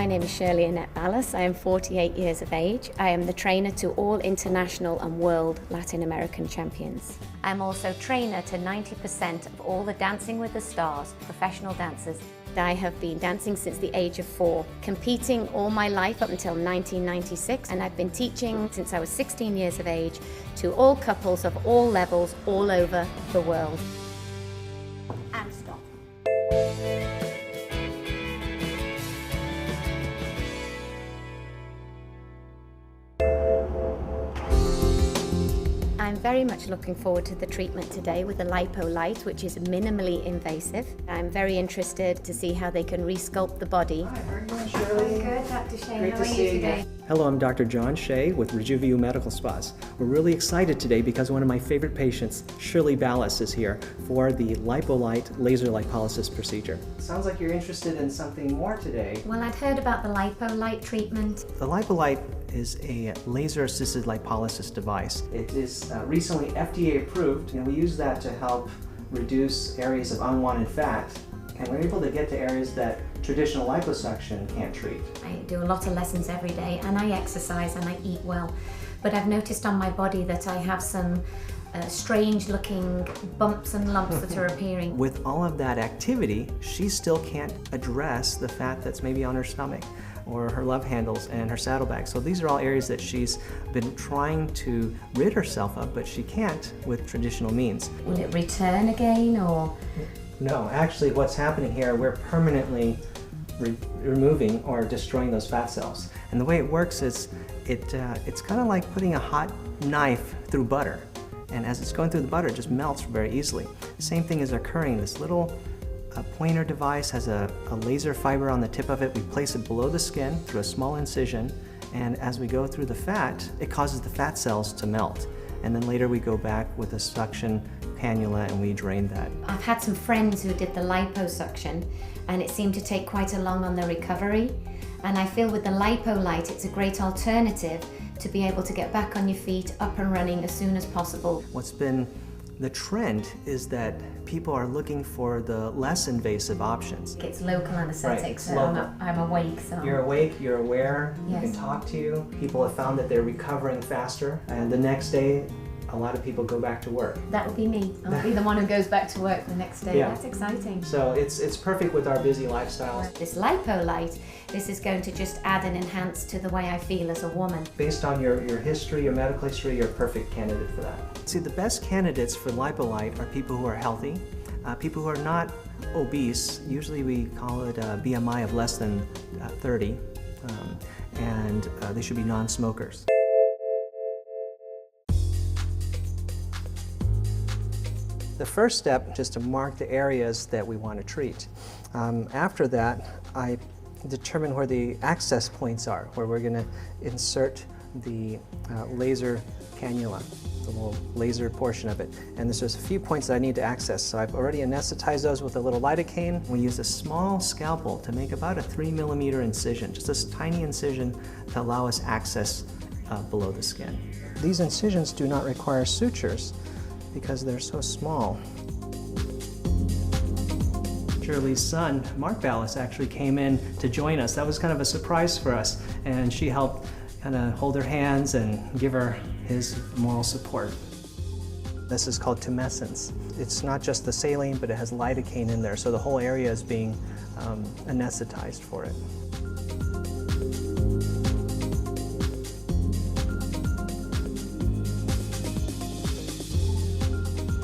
name is Shirley Ballas. I am 48 years of age. I am the trainer to all international and world Latin American champions. I'm also trainer to 90% of all the Dancing with the Stars professional dancers. I have been dancing since the age of 4, competing all my life up until 1996, and I've been teaching since I was 16 years of age to all couples of all levels all over the world. And stop. I'm very much looking forward to the treatment today with the LipoLite, which is minimally invasive. I'm very interested to see how they can resculpt the body. Hi, how are you doing, Shirley? Good, Dr. Shieh. Great How to are you see today? you. Hello, I'm Dr. John Shieh with Rejuvio Medical Spas. We're really excited today because one of my favorite patients, Shirley Ballas, is here for the LipoLite laser lipolysis procedure. Sounds like you're interested in something more today. Well, I'd heard about the LipoLite treatment. The LipoLite is a laser-assisted lipolysis device. It is recently FDA approved, and we use that to help reduce areas of unwanted fat. And we're able to get to areas that traditional liposuction can't treat. I do a lot of lessons every day, and I exercise and I eat well. But I've noticed on my body that I have some strange looking bumps and lumps that are appearing. With all of that activity, she still can't address the fat that's maybe on her stomach or her love handles and her saddlebags. So these are all areas that she's been trying to rid herself of, but she can't with traditional means. Will it return again, or? No, actually what's happening here, we're permanently removing or destroying those fat cells. And the way it works is it's kind of like putting a hot knife through butter. And as it's going through the butter, it just melts very easily. The same thing is occurring. This little pointer device has a laser fiber on the tip of it. We place it below the skin through a small incision, and as we go through the fat, it causes the fat cells to melt. And then later we go back with a suction cannula and we drain that. I've had some friends who did the liposuction, and it seemed to take quite a long on the recovery. And I feel with the LipoLite, it's a great alternative to be able to get back on your feet, up and running as soon as possible. What's been the trend is that people are looking for the less invasive options. It's local anesthetic, Right, so local. I'm awake. So You're awake, you're aware, Yes. you can talk to you. People have found that they're recovering faster, and the next day, a lot of people go back to work. that would be me. I'll be the one who goes back to work the next day. Yeah. That's exciting. So it's perfect with our busy lifestyles. This LipoLite, this is going to just add and enhance to the way I feel as a woman. Based on your history, your medical history, you're a perfect candidate for that. See, the best candidates for LipoLite are people who are healthy, people who are not obese. Usually we call it a BMI of less than 30, and they should be non-smokers. The first step, just to mark the areas that we want to treat. After that, I determine where the access points are, where we're going to insert the laser cannula, the little laser portion of it. And there's just a few points that I need to access. So I've already anesthetized those with a little lidocaine. We use a small scalpel to make about a 3mm incision, just this tiny incision to allow us access below the skin. These incisions do not require sutures because they're so small. Shirley's son, Mark Ballas, actually came in to join us. That was kind of a surprise for us, and she helped kind of hold her hands and give her his moral support. This is called tumescence. It's not just the saline, but it has lidocaine in there, so the whole area is being anesthetized for it.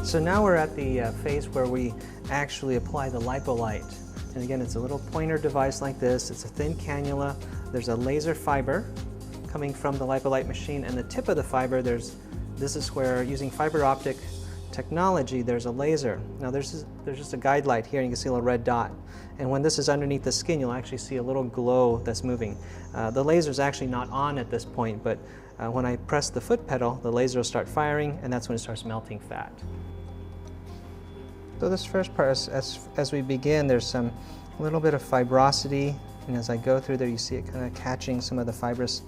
So now we're at the phase where we actually apply the LipoLite. And again, it's a little pointer device like this. It's a thin cannula. There's a laser fiber coming from the LipoLite machine, and the tip of the fiber, this is where, using fiber optic technology, there's a laser. Now there's just a guide light here, and you can see a little red dot. And when this is underneath the skin, you'll actually see a little glow that's moving. The laser is actually not on at this point, but when I press the foot pedal, the laser will start firing, and that's when it starts melting fat. So this first part, as we begin, there's a little bit of fibrosity, and as I go through there, you see it kind of catching some of the fibrous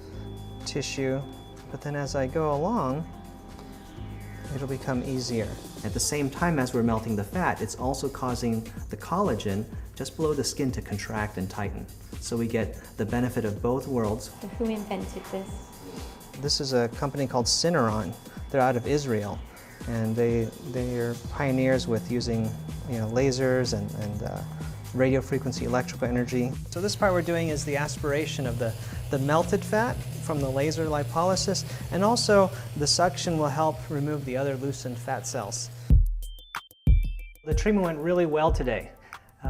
tissue. But then as I go along, it'll become easier. At the same time as we're melting the fat, it's also causing the collagen just below the skin to contract and tighten. So we get the benefit of both worlds. So who invented this? This is a company called Syneron. They're out of Israel, and they are pioneers with using lasers and radio frequency electrical energy. So this part we're doing is the aspiration of the melted fat from the laser lipolysis, and also the suction will help remove the other loosened fat cells. The treatment went really well today.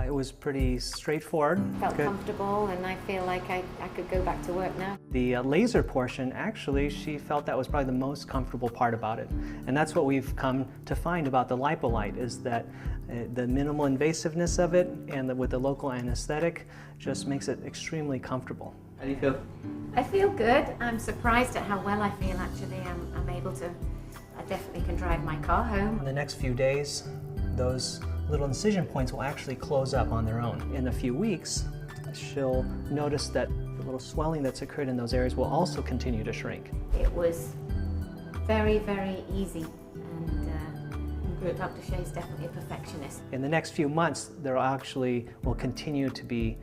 It was pretty straightforward. Felt comfortable, and I feel like I could go back to work now. The laser portion, actually, she felt that was probably the most comfortable part about it. And that's what we've come to find about the LipoLite, is that the minimal invasiveness of it and with the local anesthetic just makes it extremely comfortable. How do you feel? I feel good. I'm surprised at how well I feel, actually. I'm able to, I definitely can drive my car home. In the next few days, those little incision points will actually close up on their own. In a few weeks, she'll notice that the little swelling that's occurred in those areas will also continue to shrink. It was very, very easy, and Dr. Shieh is definitely a perfectionist. In the next few months, there actually will continue to be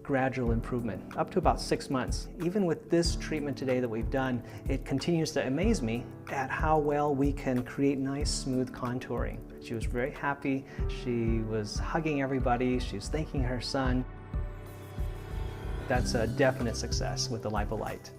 gradual improvement, up to about 6 months. Even with this treatment today that we've done, it continues to amaze me at how well we can create nice, smooth contouring. She was very happy. She was hugging everybody. She was thanking her son. That's a definite success with the LipoLite.